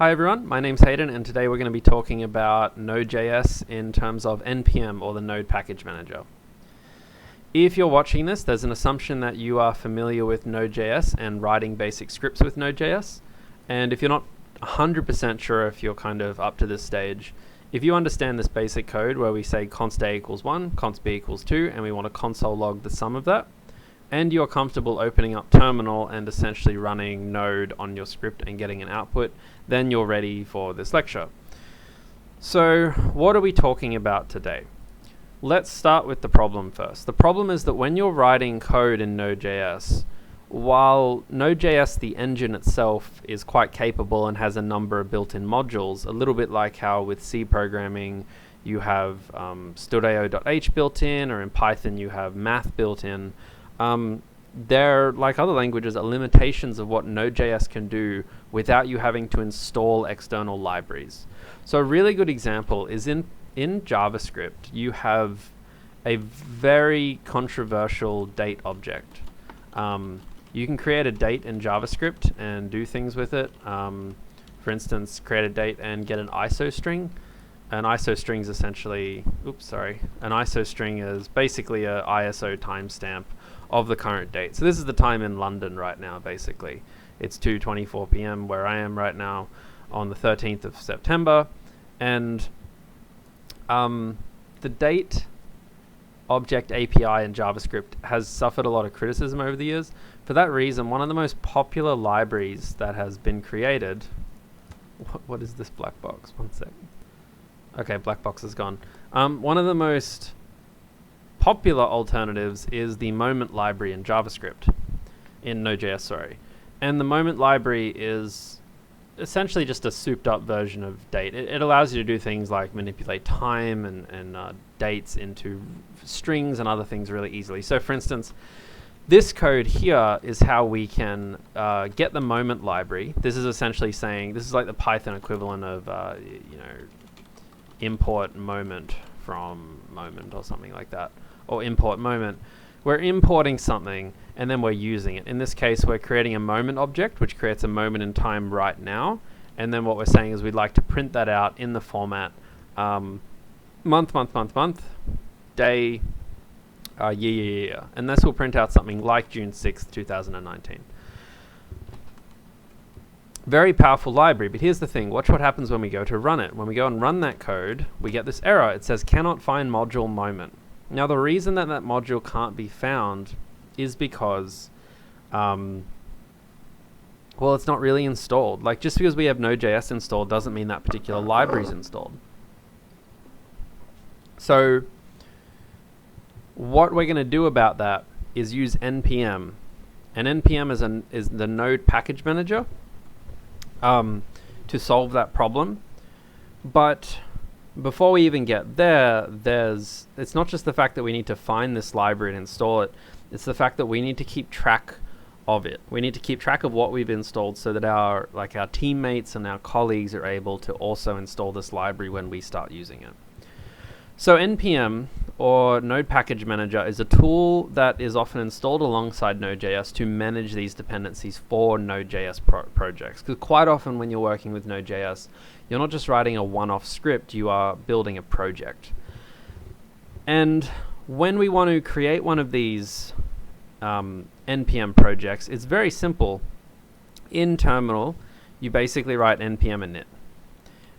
Hi everyone, my name's Hayden and today we're going to be talking about Node.js in terms of NPM or the Node Package Manager. If you're watching this, there's an assumption that you are familiar with Node.js and writing basic scripts with Node.js. And if you're not 100% sure if you're kind of up to this stage, if you understand this basic code where we say const A equals 1, const B equals 2, and we want to console log the sum of that, and you're comfortable opening up terminal and essentially running Node on your script and getting an output, then you're ready for this lecture. So what are we talking about today? Let's start with the problem first. The problem is that when you're writing code in Node.js, while Node.js, the engine itself, is quite capable and has a number of built-in modules, a little bit like how with C programming you have stdio.h built in, or in Python you have math built in, there, like other languages, are limitations of what Node.js can do without you having to install external libraries. So a really good example is in JavaScript, you have a very controversial date object. You can create a date in JavaScript and do things with it. For instance, create a date and get an ISO string. An ISO string is essentially, an ISO string is basically a ISO timestamp of the current date. So this is the time in London right now, basically. It's 2:24 p.m. where I am right now on the 13th of September. And the date object API in JavaScript has suffered a lot of criticism over the years. For that reason, one of the most popular libraries that has been created... What is this black box? One second. Okay, black box is gone. One of the most popular alternatives is the moment library in JavaScript, in Node.js, sorry. And the moment library is essentially just a souped up version of date. It allows you to do things like manipulate time and dates into strings and other things really easily. So for instance, this code here is how we can get the moment library. This is essentially saying, this is like the Python equivalent of, import moment from moment or something like that, or import moment. We're importing something and then we're using it. In this case, we're creating a moment object, which creates a moment in time right now. And then what we're saying is we'd like to print that out in the format month, day, year. And this will print out something like June 6th, 2019. Very powerful library, but here's the thing. Watch what happens when we go to run it. When we go and run that code, we get this error. It says cannot find module moment. Now the reason that that module can't be found is because, well, it's not really installed. Like, just because we have Node.js installed doesn't mean that particular library is installed. So what we're going to do about that is use npm. And npm is the Node Package Manager to solve that problem. But before we even get there, it's not just the fact that we need to find this library and install it, it's the fact that we need to keep track of it. We need to keep track of what we've installed so that our teammates and our colleagues are able to also install this library when we start using it. So npm, or Node Package Manager, is a tool that is often installed alongside Node.js to manage these dependencies for Node.js projects. Because quite often when you're working with Node.js, you're not just writing a one-off script, you are building a project. And when we want to create one of these npm projects, it's very simple. In terminal, you basically write npm init.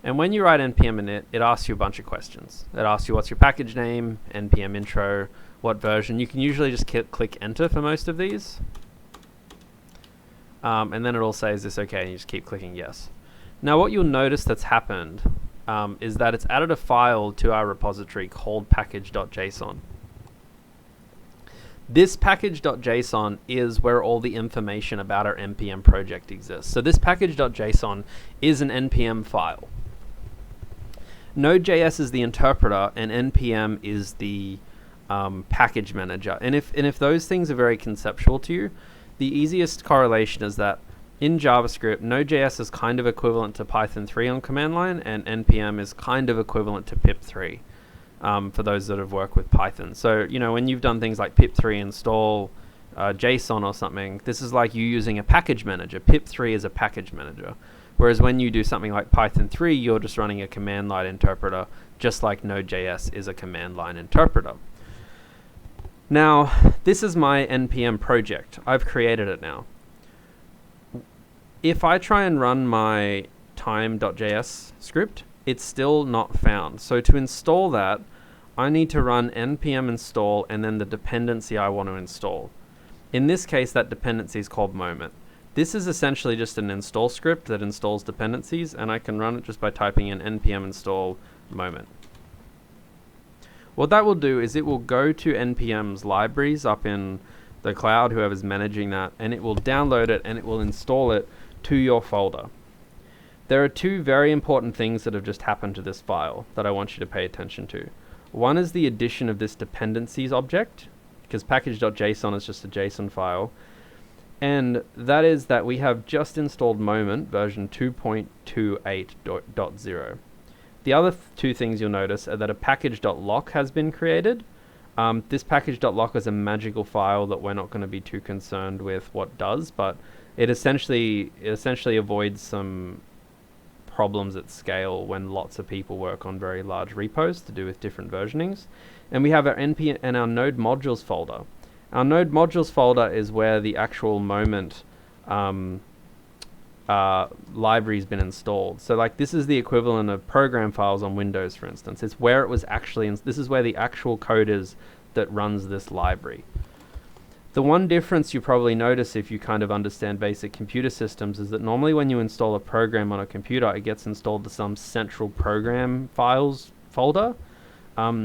And when you write npm init, it asks you a bunch of questions. It asks you what's your package name, npm intro, what version. You can usually just click enter for most of these. And then it'll say, is this okay? And you just keep clicking yes. Now what you'll notice that's happened is that it's added a file to our repository called package.json. This package.json is where all the information about our npm project exists. So this package.json is an npm file. Node.js is the interpreter and npm is the package manager. And if those things are very conceptual to you, the easiest correlation is that in JavaScript, Node.js is kind of equivalent to Python 3 on command line, and npm is kind of equivalent to pip3 for those that have worked with Python. So, when you've done things like pip3 install JSON or something, this is like you using a package manager. Pip3 is a package manager. Whereas when you do something like Python 3, you're just running a command line interpreter, just like Node.js is a command line interpreter. Now, this is my NPM project. I've created it now. If I try and run my time.js script, it's still not found. So to install that, I need to run npm install and then the dependency I want to install. In this case, that dependency is called moment. This is essentially just an install script that installs dependencies, and I can run it just by typing in npm install moment. What that will do is it will go to npm's libraries up in the cloud, whoever's managing that, and it will download it and it will install it to your folder. There are two very important things that have just happened to this file that I want you to pay attention to. One is the addition of this dependencies object, because package.json is just a JSON file, and that is that we have just installed Moment version 2.28.0. The other two things you'll notice are that a package.lock has been created. This package.lock is a magical file that we're not going to be too concerned with what does, but it essentially avoids some problems at scale when lots of people work on very large repos to do with different versionings. And we have our npm and our node modules folder. Our node modules folder is where the actual Moment library's been installed. So like this is the equivalent of program files on Windows, for instance. It's where it was actually, this is where the actual code is that runs this library. The one difference you probably notice if you kind of understand basic computer systems is that normally when you install a program on a computer, it gets installed to some central program files folder.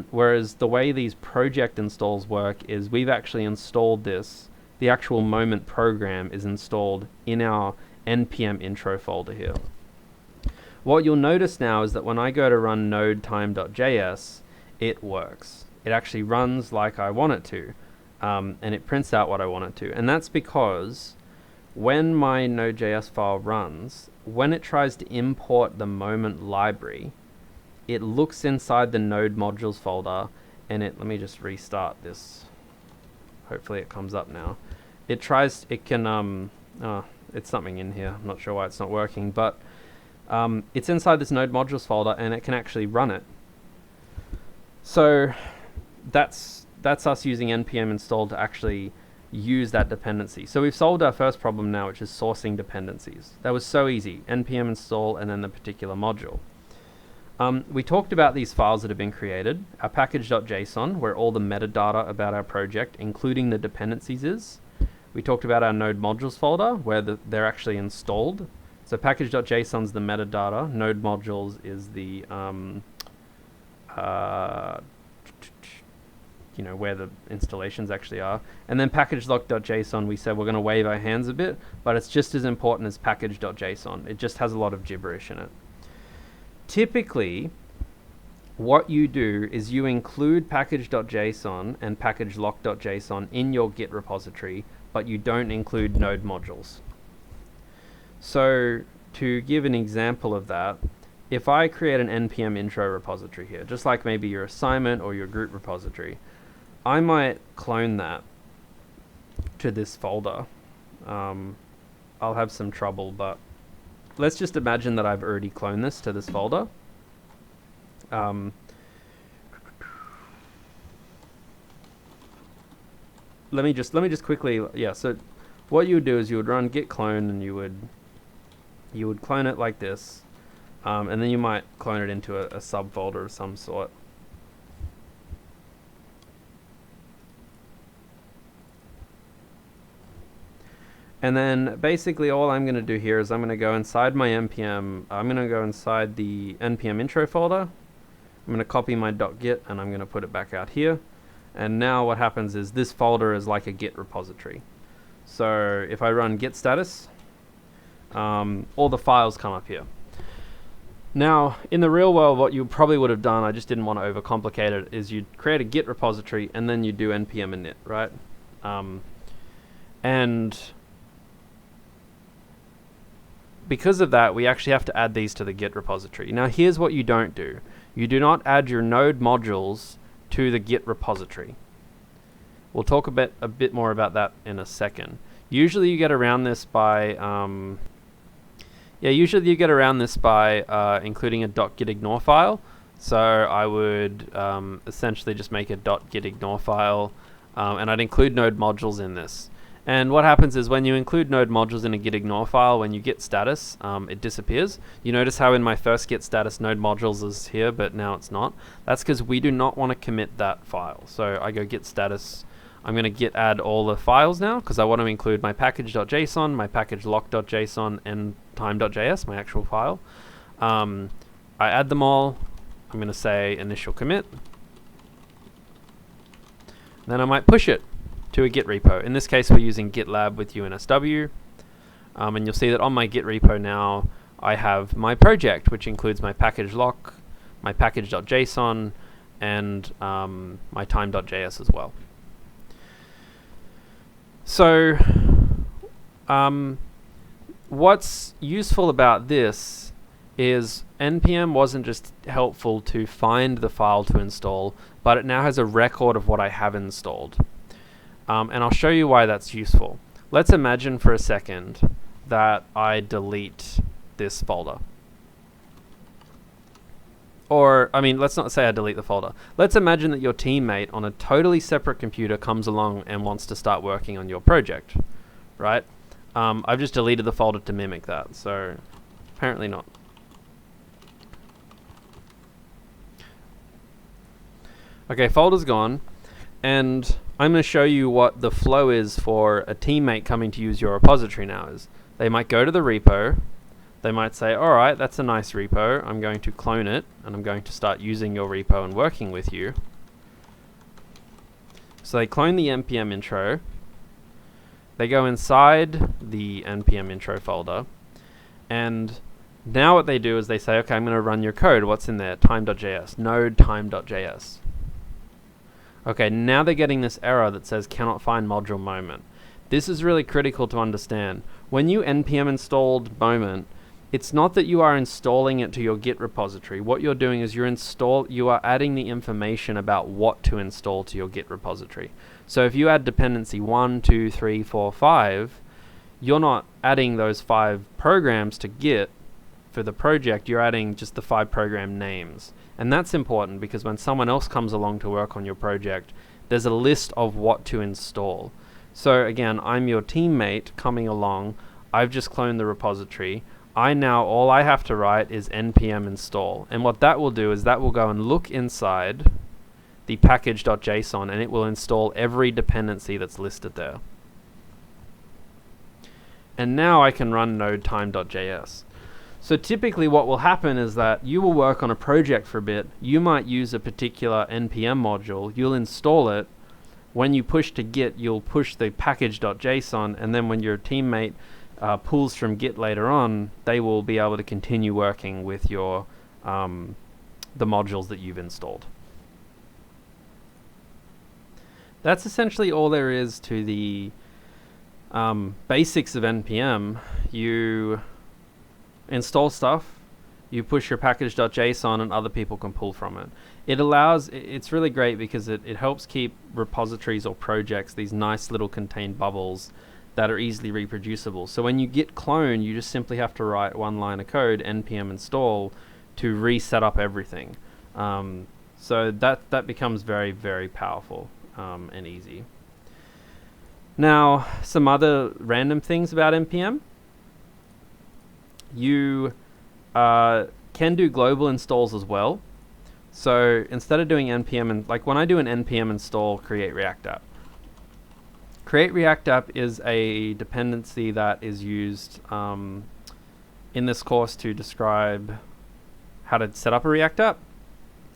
Whereas the way these project installs work is we've actually installed this, the actual Moment program is installed in our npm intro folder here. What you'll notice now is that when I go to run node time.js, it works. It actually runs like I want it to, and it prints out what I want it to. And that's because when my Node.js file runs, when it tries to import the Moment library, it looks inside the node modules folder, and let me just restart this. Hopefully it comes up now. It's something in here. I'm not sure why it's not working, but it's inside this node modules folder and it can actually run it. So that's us using npm install to actually use that dependency. So we've solved our first problem now, which is sourcing dependencies. That was so easy. Npm install and then the particular module. We talked about these files that have been created. Our package.json, where all the metadata about our project, including the dependencies, is. We talked about our node modules folder, where they're actually installed. So package.json is the metadata. Node modules is the where the installations actually are. And then package.lock.json, we said we're going to wave our hands a bit, but it's just as important as package.json. It just has a lot of gibberish in it. Typically, what you do is you include package.json and package.lock.json in your Git repository, but you don't include node modules. So to give an example of that, if I create an npm intro repository here, just like maybe your assignment or your group repository, I might clone that to this folder. I'll have some trouble, but let's just imagine that I've already cloned this to this folder. Let me just quickly, so what you would do is you would run git clone and you would clone it like this, and then you might clone it into a subfolder of some sort. And then basically all I'm going to do here is I'm going to go inside my npm, I'm going to go inside the npm intro folder, I'm going to copy my .git and I'm going to put it back out here. And now what happens is this folder is like a Git repository. So if I run git status, all the files come up here. Now, in the real world, what you probably would have done, I just didn't want to overcomplicate it, is you'd create a Git repository and then you do npm init, right? And because of that, we actually have to add these to the Git repository. Now, here's what you don't do. You do not add your node modules to the Git repository. We'll talk a bit more about that in a second. Usually you get around this by Yeah, usually you get around this by including a .gitignore file. So I would essentially just make a .gitignore file, and I'd include node modules in this. And what happens is when you include node modules in a gitignore file, when you git status, it disappears. You notice how in my first git status node modules is here, but now it's not. That's because we do not want to commit that file. So I go git status. I'm going to git add all the files now because I want to include my package.json, my package lock.json, and time.js, my actual file. I add them all. I'm going to say initial commit. Then I might push it to a Git repo. In this case, we're using GitLab with UNSW. And you'll see that on my Git repo now, I have my project, which includes my package lock, my package.json, and my time.js as well. So what's useful about this is npm wasn't just helpful to find the file to install, but it now has a record of what I have installed. And I'll show you why that's useful. Let's imagine for a second that I delete this folder. Or, I mean, let's not say I delete the folder. Let's imagine that your teammate on a totally separate computer comes along and wants to start working on your project, right? I've just deleted the folder to mimic that, so apparently not. Okay, folder's gone, and I'm going to show you what the flow is for a teammate coming to use your repository now. Is they might go to the repo, they might say, alright, that's a nice repo, I'm going to clone it, and I'm going to start using your repo and working with you. So they clone the npm intro, they go inside the npm intro folder, and now what they do is they say, okay, I'm going to run your code. What's in there? Time.js, node time.js. Okay, now they're getting this error that says cannot find module moment. This is really critical to understand. When you npm installed moment, it's not that you are installing it to your Git repository. What you're doing is you are adding the information about what to install to your Git repository. So if you add dependency 1, 2, 3, 4, 5, you're not adding those 5 programs to Git for the project, you're adding just the 5 program names. And that's important because when someone else comes along to work on your project, there's a list of what to install. So again, I'm your teammate coming along, I've just cloned the repository, all I have to write is npm install. And what that will do is that will go and look inside the package.json and it will install every dependency that's listed there. And now I can run node time.js. So typically what will happen is that you will work on a project for a bit, you might use a particular npm module, you'll install it, when you push to Git, you'll push the package.json, and then when your teammate pulls from Git later on, they will be able to continue working with your the modules that you've installed. That's essentially all there is to the basics of npm. You install stuff, you push your package.json, and other people can pull from it. It's really great because it helps keep repositories or projects, these nice little contained bubbles that are easily reproducible. So when you git clone, you just simply have to write one line of code, npm install, to reset up everything. So that becomes very, very powerful and easy. Now, some other random things about npm. You can do global installs as well. So instead of doing npm, and like when I do an npm install create React app, create React app is a dependency that is used in this course to describe how to set up a React app.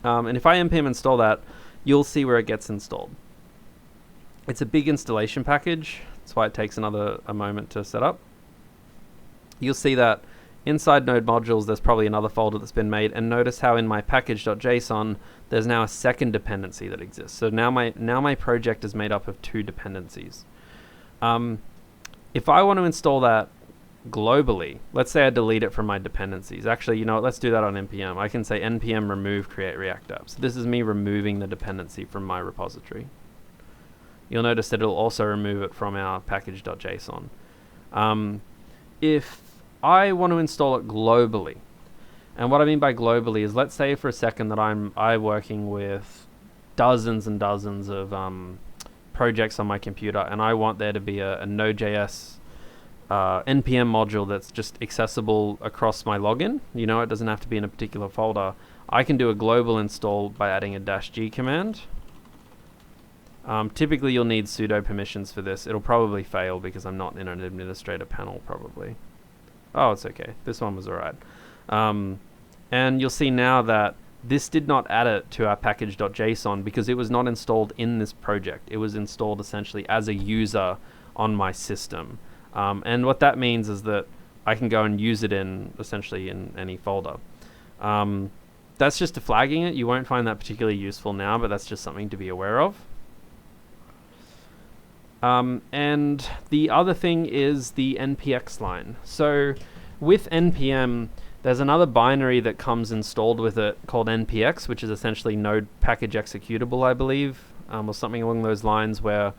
And if I npm install that, you'll see where it gets installed. It's a big installation package. That's why it takes a moment to set up. You'll see that inside node modules, there's probably another folder that's been made, and notice how in my package.json, there's now a second dependency that exists. So now my project is made up of 2 dependencies. If I want to install that globally, let's say I delete it from my dependencies. Actually, you know what, let's do that on npm. I can say npm remove create React app. So this is me removing the dependency from my repository. You'll notice that it'll also remove it from our package.json. If I want to install it globally. And what I mean by globally is, let's say for a second that I'm working with dozens and dozens of projects on my computer, and I want there to be a Node.js npm module that's just accessible across my login. You know, it doesn't have to be in a particular folder. I can do a global install by adding a -g command. Typically you'll need sudo permissions for this. It'll probably fail because I'm not in an administrator panel probably. Oh, it's okay. This one was alright. And you'll see now that this did not add it to our package.json because it was not installed in this project. It was installed essentially as a user on my system. And what that means is that I can go and use it essentially in any folder. That's just flagging it. You won't find that particularly useful now, but that's just something to be aware of. And the other thing is the npx line. So with npm, there's another binary that comes installed with it called npx, which is essentially node package executable, I believe, or something along those lines, where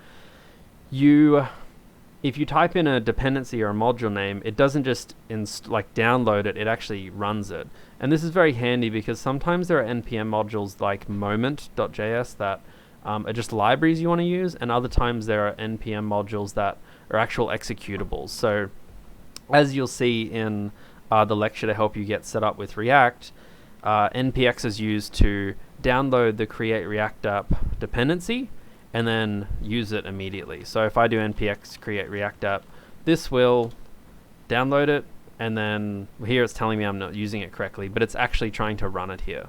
if you type in a dependency or a module name, it doesn't just download it, it actually runs it. And this is very handy because sometimes there are npm modules like moment.js that are just libraries you want to use, and other times there are npm modules that are actual executables. So as you'll see in the lecture to help you get set up with React, npx is used to download the create React app dependency and then use it immediately. So if I do npx create React app, this will download it, and then here it's telling me I'm not using it correctly, but it's actually trying to run it here.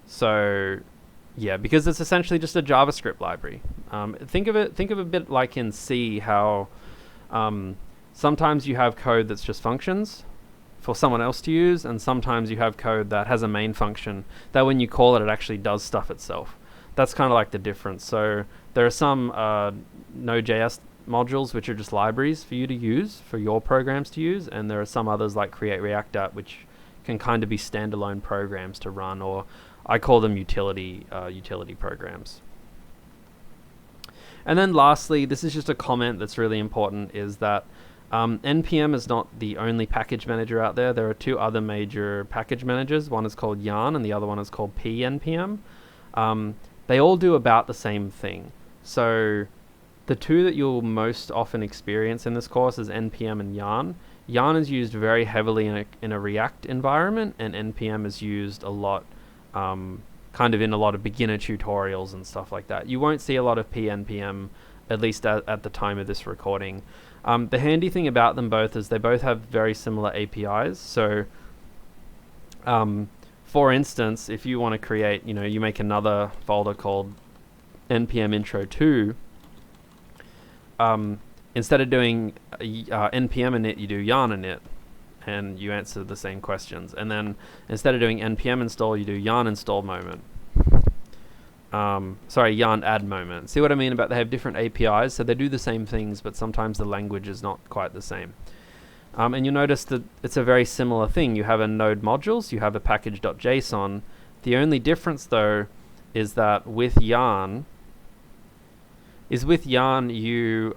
So yeah, because it's essentially just a JavaScript library. Think of a bit like in C, how sometimes you have code that's just functions for someone else to use, and sometimes you have code that has a main function that when you call it, it actually does stuff itself. That's kind of like the difference. So there are some Node.js modules which are just libraries for you to use, for your programs to use, and there are some others like Create React App which can kind of be standalone programs to run, or I call them utility programs. And then lastly, this is just a comment that's really important, is that npm is not the only package manager out there. There are two other major package managers. One is called Yarn and the other one is called pnpm. They all do about the same thing. So the two that you'll most often experience in this course is npm and Yarn. Yarn is used very heavily in a React environment, and npm is used a lot kind of in a lot of beginner tutorials and stuff like that. You won't see a lot of pnpm, at least at the time of this recording. The handy thing about them both is they both have very similar APIs. So for instance, if you want to create, you make another folder called npm intro 2, instead of doing npm init, you do yarn init, and you answer the same questions. And then instead of doing npm install, you do yarn install moment. Yarn add moment. See what I mean about they have different APIs, so they do the same things, but sometimes the language is not quite the same. And you'll notice that it's a very similar thing. You have a node modules, you have a package.json. The only difference though is that with Yarn, you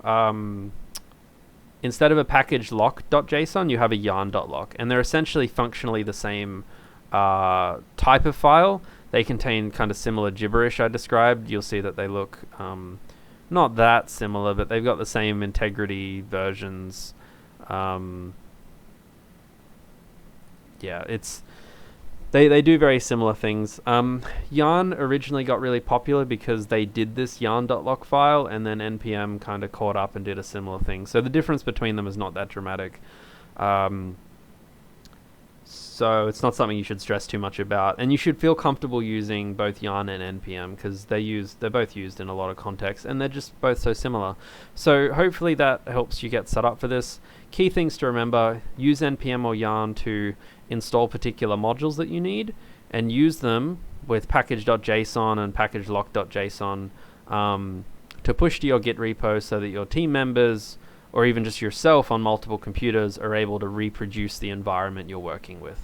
instead of a package lock.json, you have a yarn.lock, and they're essentially functionally the same type of file. They contain kind of similar gibberish I described. You'll see that they look not that similar, but they've got the same integrity versions. They do very similar things. Yarn originally got really popular because they did this yarn.lock file, and then npm kind of caught up and did a similar thing. So the difference between them is not that dramatic. So it's not something you should stress too much about, and you should feel comfortable using both Yarn and npm because they're both used in a lot of contexts, and they're just both so similar. So hopefully that helps you get set up for this. Key things to remember: use npm or Yarn to install particular modules that you need, and use them with package.json and package.lock.json to push to your Git repo so that your team members, or even just yourself on multiple computers, are able to reproduce the environment you're working with.